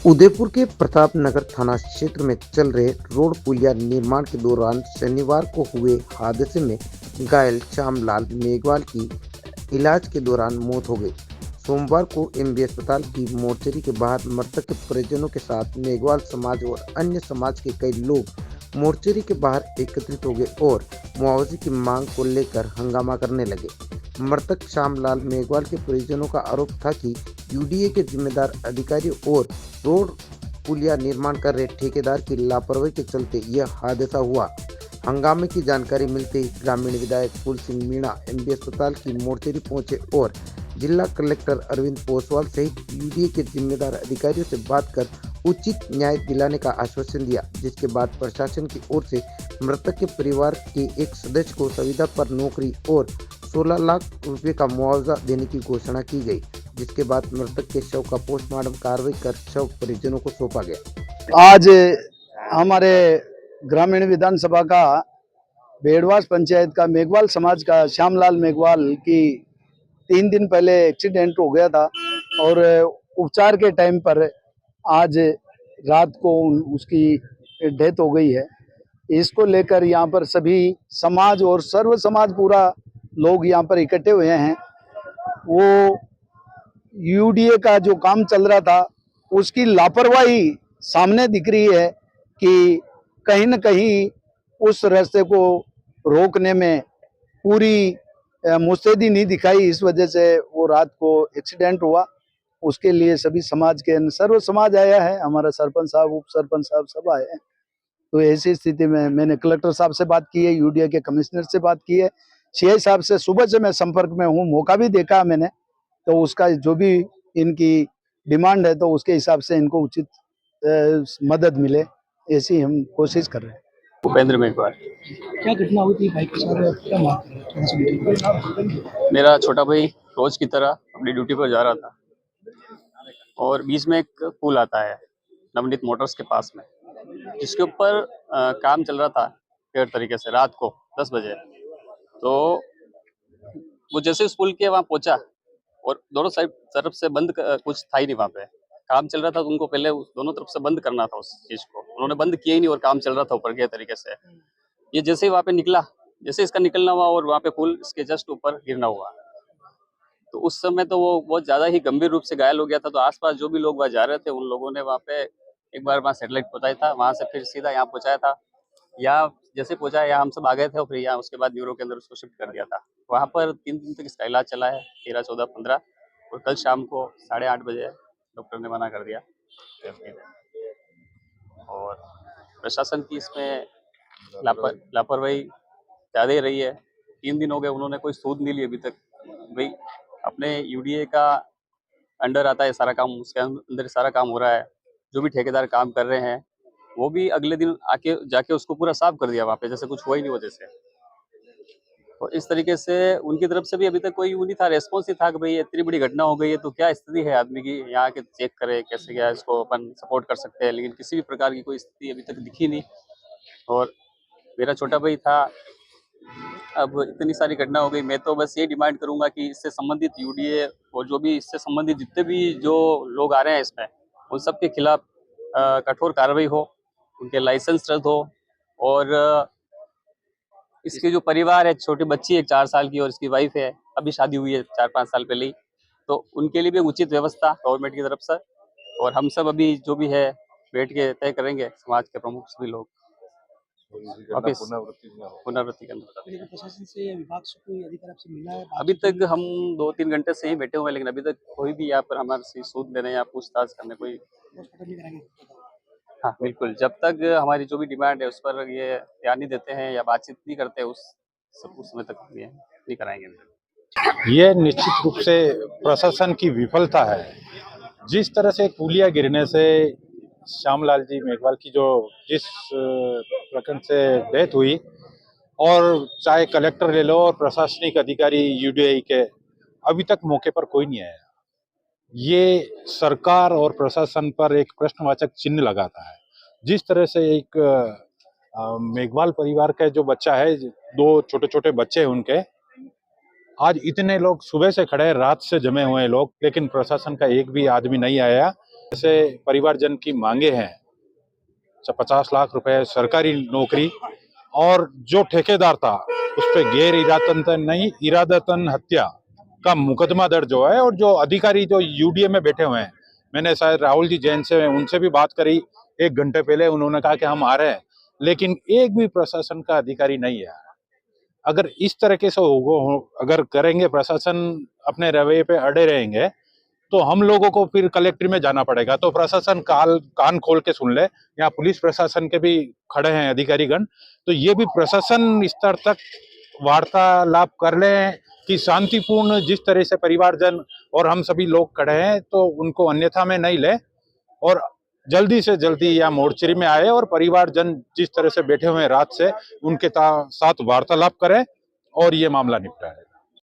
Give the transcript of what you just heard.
उदयपुर के प्रताप नगर थाना क्षेत्र में चल रहे रोड पुलिया निर्माण के दौरान शनिवार को हुए हादसे में घायल श्यामलाल मेघवाल की इलाज के दौरान मौत हो गई। सोमवार को एमबी अस्पताल की मोर्चरी के बाहर मृतक के परिजनों के साथ मेघवाल समाज और अन्य समाज के कई लोग मोर्चरी के बाहर एकत्रित हो गए और मुआवजे की मांग को लेकर हंगामा करने लगे। मृतक श्यामलाल मेघवाल के परिजनों का आरोप था कि यूडीए के जिम्मेदार अधिकारी और रोड पुलिया निर्माण कर रहे ठेकेदार की लापरवाही के चलते यह हादसा हुआ। हंगामे की जानकारी मिलते ही ग्रामीण विधायक फूल सिंह मीणा एमबी अस्पताल की मोर्चरी पहुंचे और जिला कलेक्टर अरविंद पोसवाल सहित यूडीए के जिम्मेदार अधिकारियों से बात कर उचित न्याय दिलाने का आश्वासन दिया, जिसके बाद प्रशासन की ओर से मृतक के परिवार के एक सदस्य को संविदा पर नौकरी और 16 लाख रुपए का मुआवजा देने की घोषणा की गई, जिसके बाद मृतक के शव का पोस्टमार्टम कार्रवाई कर शव परिजनों को सौंपा गया। आज हमारे ग्रामीण विधानसभा का बेड़वास पंचायत का मेघवाल समाज का श्यामलाल मेघवाल की 3 दिन पहले एक्सीडेंट हो गया था और उपचार के टाइम पर आज रात को उसकी डेथ हो गई है। इसको लेकर यहाँ पर सभी समाज और सर्व समाज पूरा लोग यहाँ पर इकट्ठे हुए हैं। वो यूडीए का जो काम चल रहा था उसकी लापरवाही सामने दिख रही है कि कहीं न कहीं उस रास्ते को रोकने में पूरी मुस्तैदी नहीं दिखाई, इस वजह से वो रात को एक्सीडेंट हुआ। उसके लिए सभी समाज के सर्व समाज आया है, हमारा सरपंच साहब, उप सरपंच साहब सब आए हैं। तो ऐसी स्थिति में मैंने कलेक्टर साहब से बात की है, यूडीए के कमिश्नर से बात की है, सीआई साहब से सुबह से मैं संपर्क में हूँ, मौका भी देखा मैंने। तो उसका जो भी इनकी डिमांड है तो उसके हिसाब से इनको उचित मदद मिले, ऐसी हम कोशिश कर रहे हैं। उपेंद्र मेघवाल। क्या घटना हुई थी भाई के साथ और क्या मेरा छोटा भाई रोज की तरह अपनी ड्यूटी पर जा रहा था और बीच में एक पुल आता है नवनीत मोटर्स के पास में, जिसके ऊपर काम चल रहा था फेयर तरीके से रात को 10 बजे। तो वो जैसे उस पुल के वहाँ पहुंचा और दोनों साइड तरफ से बंद कुछ था ही नहीं, वहाँ पे काम चल रहा था, तो उनको पहले दोनों तरफ से बंद करना था। उस चीज को उन्होंने बंद किया ही नहीं और काम चल रहा था ऊपर के तरीके से। ये जैसे ही वहाँ पे निकला, जैसे इसका निकलना हुआ और वहाँ पे पुल इसके जस्ट ऊपर गिरना हुआ, तो उस समय तो वो बहुत ज्यादा ही गंभीर रूप से घायल हो गया था। तो आसपास जो भी लोग वहाँ जा रहे थे उन लोगों ने वहाँ पे एक बार वहाँ सेटेलाइट पहुंचाया था, वहाँ से फिर सीधा यहाँ पहुंचाया था। यहाँ जैसे पहुंचा, यहाँ हम सब आ गए थे और फिर यहाँ उसके बाद न्यूरो के अंदर उसको शिफ्ट कर दिया था। वहाँ पर 3 दिन तक इसका इलाज चला है, 13, 14, 15, और कल शाम को 8:30 बजे डॉक्टर ने मना कर दिया। और प्रशासन की इसमें लापरवाही ज़्यादा ही रही है। 3 दिन हो गए, उन्होंने कोई सूद नहीं ली अभी तक। भाई अपने यूडीए का अंडर आता है सारा काम, उसके अंदर सारा काम हो रहा है। जो भी ठेकेदार काम कर रहे हैं वो भी अगले दिन आके जाके उसको पूरा साफ कर दिया वहाँ पे, जैसे कुछ हुआ ही नहीं वजह से। और इस तरीके से उनकी तरफ से भी अभी तक कोई वो नहीं था, रेस्पॉन्स ही था कि भाई इतनी बड़ी घटना हो गई है तो क्या स्थिति है आदमी की, यहाँ के चेक करे कैसे क्या इसको अपन सपोर्ट कर सकते हैं। लेकिन किसी भी प्रकार की कोई स्थिति अभी तक दिखी नहीं। और मेरा छोटा भाई था, अब इतनी सारी घटना हो गई, मैं तो बस ये डिमांड करूंगा कि इससे संबंधित यूडीए और जो भी इससे संबंधित जितने भी जो लोग आ रहे हैं इसमें, उन सब के खिलाफ कठोर कार्रवाई हो, उनके लाइसेंस रद्द हो। और इसके जो परिवार है, छोटी बच्ची है 4 साल की और इसकी वाइफ है, अभी शादी हुई है 4-5 साल पहले ही, तो उनके लिए भी उचित व्यवस्था गवर्नमेंट की तरफ से। और हम सब अभी जो भी है बैठ के तय करेंगे, समाज के प्रमुख सभी लोग वापिस पुनरावृत्ति करना। प्रशासन से या विभाग से कोई अधिकारी आपसे मिला है? अभी तक हम 2-3 घंटे से ही बैठे हुए हैं, लेकिन अभी तक कोई भी यहाँ पर हमारे से सूद लेने या पूछताछ करने कोई। हाँ बिल्कुल, जब तक हमारी जो भी डिमांड है उस पर ये ध्यान नहीं देते हैं या बातचीत नहीं करते उस समय तक ये नहीं कराएंगे। ये निश्चित रूप से प्रशासन की विफलता है। जिस तरह से पुलिया गिरने से श्यामलाल जी मेघवाल की जो जिस प्रकरण से डेथ हुई, और चाहे कलेक्टर ले लो और प्रशासनिक अधिकारी यूडीआई के, अभी तक मौके पर कोई नहीं आया। ये सरकार और प्रशासन पर एक प्रश्नवाचक चिन्ह लगाता है। जिस तरह से एक मेघवाल परिवार का जो बच्चा है, 2 छोटे छोटे बच्चे हैं उनके, आज इतने लोग सुबह से खड़े, रात से जमे हुए लोग, लेकिन प्रशासन का एक भी आदमी नहीं आया जैसे परिवारजन की मांगे हैं 50 लाख रुपए सरकारी नौकरी, और जो ठेकेदार था उस पर इरादतन हत्या का मुकदमा दर्ज हुआ है, और जो अधिकारी जो यूडीए में बैठे हुए हैं, मैंने शायद राहुल जी जैन से उनसे भी बात करी 1 घंटे पहले, उन्होंने कहा कि हम आ रहे हैं, लेकिन एक भी प्रशासन का अधिकारी नहीं है। अगर इस तरीके से अगर करेंगे, प्रशासन अपने रवैये पे अड़े रहेंगे, तो हम लोगों को फिर कलेक्ट्री में जाना पड़ेगा। तो प्रशासन कान खोल के सुन ले, यहाँ पुलिस प्रशासन के भी खड़े हैं अधिकारीगण, तो ये भी प्रशासन स्तर तक वार्तालाप कर ले कि शांतिपूर्ण जिस तरह से परिवारजन और हम सभी लोग खड़े हैं, तो उनको अन्यथा में नहीं ले, और जल्दी से जल्दी या मोर्चरी में आए और परिवारजन जिस तरह से बैठे हुए हैं रात से, उनके साथ वार्तालाप करें और ये मामला निपटाए।